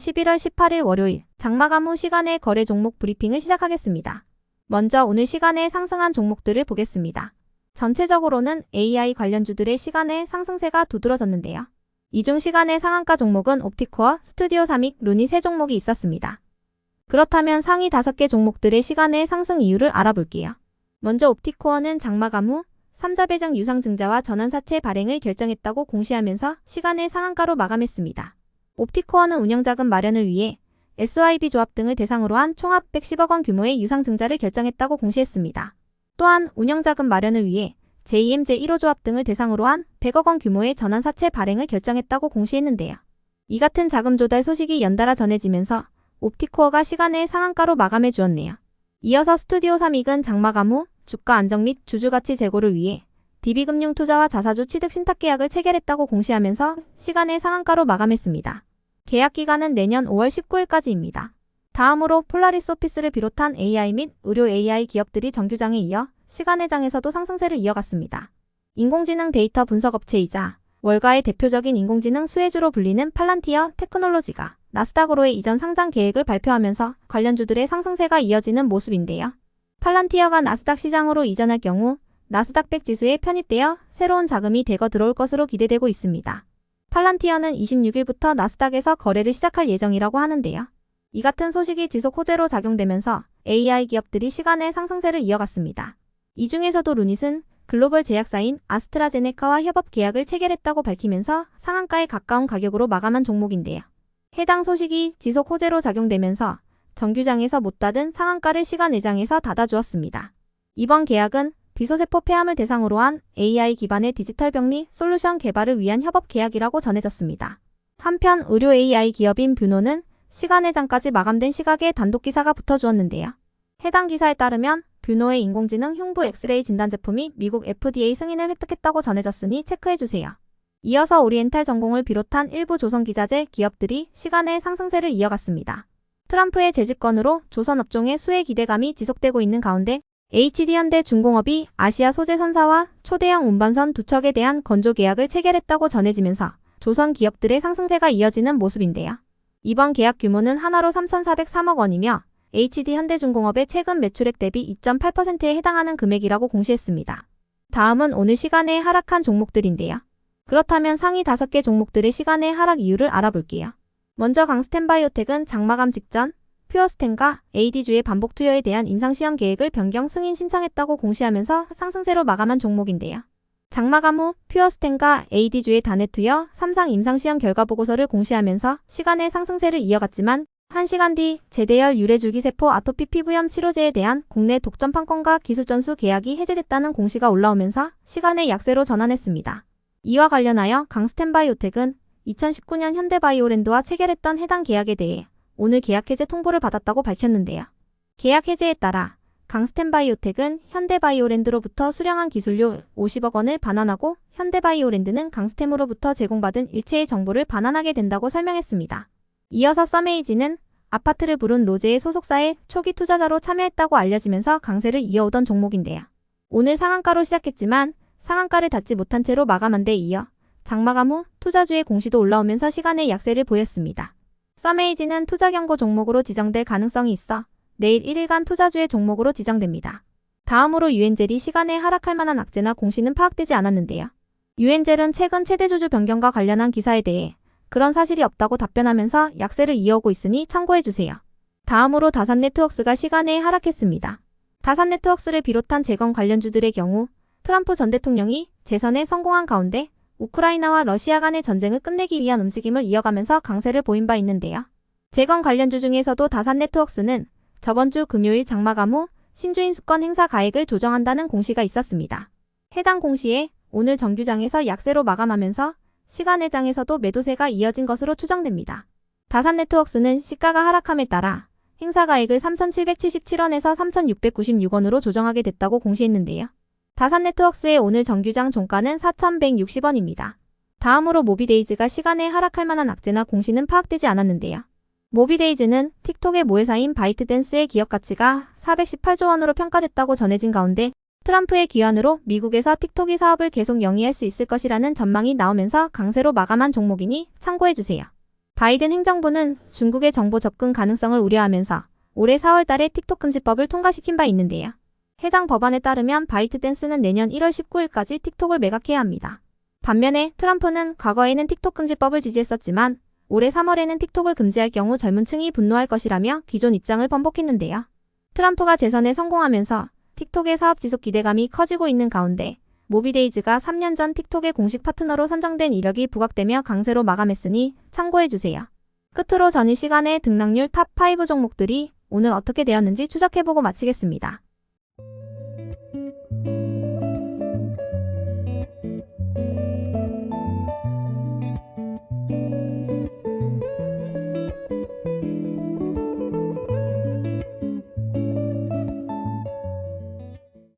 11월 18일 월요일 장마감 후 시간의 거래 종목 브리핑을 시작하겠습니다. 먼저 오늘 시간에 상승한 종목들을 보겠습니다. 전체적으로는 AI 관련주들의 시간의 상승세가 두드러졌는데요. 이 중 시간의 상한가 종목은 옵티코어, 스튜디오 사믹, 루니 3종목이 있었습니다. 그렇다면 상위 5개 종목들의 시간의 상승 이유를 알아볼게요. 먼저 옵티코어는 장마감 후 3자 배정 유상증자와 전환사채 발행을 결정했다고 공시하면서 시간의 상한가로 마감했습니다. 옵티코어는 운영자금 마련을 위해 SYB 조합 등을 대상으로 한 총합 110억 원 규모의 유상증자를 결정했다고 공시했습니다. 또한 운영자금 마련을 위해 JM 제1호 조합 등을 대상으로 한 100억 원 규모의 전환사채 발행을 결정했다고 공시했는데요. 이 같은 자금 조달 소식이 연달아 전해지면서 옵티코어가 시간의 상한가로 마감해 주었네요. 이어서 스튜디오 사믹은 장마감 후 주가 안정 및 주주가치 제고를 위해 DB금융투자와 자사주 취득 신탁 계약을 체결했다고 공시하면서 시간의 상한가로 마감했습니다. 계약 기간은 내년 5월 19일까지입니다. 다음으로 폴라리스 오피스를 비롯한 AI 및 의료 AI 기업들이 정규장에 이어 시간의 장에서도 상승세를 이어갔습니다. 인공지능 데이터 분석업체이자 월가의 대표적인 인공지능 수혜주로 불리는 팔란티어 테크놀로지가 나스닥으로의 이전 상장 계획을 발표하면서 관련주들의 상승세가 이어지는 모습인데요. 팔란티어가 나스닥 시장으로 이전할 경우 나스닥 100 지수에 편입되어 새로운 자금이 대거 들어올 것으로 기대되고 있습니다. 팔란티어는 26일부터 나스닥에서 거래를 시작할 예정이라고 하는데요. 이 같은 소식이 지속 호재로 작용되면서 AI 기업들이 시간의 상승세를 이어갔습니다. 이 중에서도 루닛은 글로벌 제약사인 아스트라제네카와 협업 계약을 체결했다고 밝히면서 상한가에 가까운 가격으로 마감한 종목인데요. 해당 소식이 지속 호재로 작용되면서 정규장에서 못 닫은 상한가를 시간 내장에서 닫아주었습니다. 이번 계약은 비소세포 폐암을 대상으로 한 AI 기반의 디지털 병리 솔루션 개발을 위한 협업 계약이라고 전해졌습니다. 한편 의료 AI 기업인 뷰노는 시간 내장까지 마감된 시각에 단독 기사가 붙어주었는데요. 해당 기사에 따르면 뷰노의 인공지능 흉부 엑스레이 진단 제품이 미국 FDA 승인을 획득했다고 전해졌으니 체크해주세요. 이어서 오리엔탈 전공을 비롯한 일부 조선기자재 기업들이 시간의 상승세를 이어갔습니다. 트럼프의 재집권으로 조선업종의 수혜 기대감이 지속되고 있는 가운데 HD현대중공업이 아시아 소재 선사와 초대형 운반선 2척에 대한 건조 계약을 체결했다고 전해지면서 조선 기업들의 상승세가 이어지는 모습인데요. 이번 계약 규모는 하나로 3,403억 원이며 HD현대중공업의 최근 매출액 대비 2.8%에 해당하는 금액이라고 공시했습니다. 다음은 오늘 시간에 하락한 종목들인데요. 그렇다면 상위 5개 종목들의 시간의 하락 이유를 알아볼게요. 먼저 강스텐바이오텍은 장마감 직전 퓨어스텐과 AD주의 반복 투여에 대한 임상시험 계획을 변경 승인 신청했다고 공시하면서 상승세로 마감한 종목인데요. 장마감 후 퓨어스텐과 AD주의 단회 투여 3상 임상시험 결과 보고서를 공시하면서 시간의 상승세를 이어갔지만 1시간 뒤 제대열 유래줄기세포 아토피 피부염 치료제에 대한 국내 독점 판권과 기술 전수 계약이 해제됐다는 공시가 올라오면서 시간의 약세로 전환했습니다. 이와 관련하여 강스텐바이오텍은 2019년 현대바이오랜드와 체결했던 해당 계약에 대해 오늘 계약 해제 통보를 받았다고 밝혔는데요. 계약 해제에 따라 강스텐바이오텍은 현대바이오랜드로부터 수령한 기술료 50억 원을 반환하고 현대바이오랜드는 강스템으로부터 제공받은 일체의 정보를 반환하게 된다고 설명했습니다. 이어서 써메이지는 아파트를 부른 로제의 소속사에 초기 투자자로 참여했다고 알려지면서 강세를 이어오던 종목인데요. 오늘 상한가로 시작했지만 상한가를 닿지 못한 채로 마감한 데 이어 장마감 후 투자주의 공시도 올라오면서 시간의 약세를 보였습니다. 써메이지는 투자 경고 종목으로 지정될 가능성이 있어 내일 1일간 투자주의 종목으로 지정됩니다. 다음으로 유엔젤이 시간에 하락할 만한 악재나 공시는 파악되지 않았는데요. 유엔젤은 최근 최대주주 변경과 관련한 기사에 대해 그런 사실이 없다고 답변하면서 약세를 이어오고 있으니 참고해주세요. 다음으로 다산네트워크스가 시간에 하락했습니다. 다산네트워크스를 비롯한 재건 관련주들의 경우 트럼프 전 대통령이 재선에 성공한 가운데 우크라이나와 러시아 간의 전쟁을 끝내기 위한 움직임을 이어가면서 강세를 보인 바 있는데요. 재건 관련주 중에서도 다산네트워크스는 저번 주 금요일 장마감 후 신주인 수권 행사 가액을 조정한다는 공시가 있었습니다. 해당 공시에 오늘 정규장에서 약세로 마감하면서 시간외장에서도 매도세가 이어진 것으로 추정됩니다. 다산네트워크스는 시가가 하락함에 따라 행사 가액을 3,777원에서 3,696원으로 조정하게 됐다고 공시했는데요. 다산네트워크스의 오늘 정규장 종가는 4,160원입니다. 다음으로 모비데이즈가 시간에 하락할 만한 악재나 공시는 파악되지 않았는데요. 모비데이즈는 틱톡의 모회사인 바이트댄스의 기업 가치가 418조 원으로 평가됐다고 전해진 가운데 트럼프의 귀환으로 미국에서 틱톡이 사업을 계속 영위할 수 있을 것이라는 전망이 나오면서 강세로 마감한 종목이니 참고해주세요. 바이든 행정부는 중국의 정보 접근 가능성을 우려하면서 올해 4월 달에 틱톡 금지법을 통과시킨 바 있는데요. 해당 법안에 따르면 바이트댄스는 내년 1월 19일까지 틱톡을 매각해야 합니다. 반면에 트럼프는 과거에는 틱톡 금지법을 지지했었지만 올해 3월에는 틱톡을 금지할 경우 젊은 층이 분노할 것이라며 기존 입장을 번복했는데요. 트럼프가 재선에 성공하면서 틱톡의 사업 지속 기대감이 커지고 있는 가운데 모비데이즈가 3년 전 틱톡의 공식 파트너로 선정된 이력이 부각되며 강세로 마감했으니 참고해주세요. 끝으로 전일 시간에 등락률 탑5 종목들이 오늘 어떻게 되었는지 추적해보고 마치겠습니다.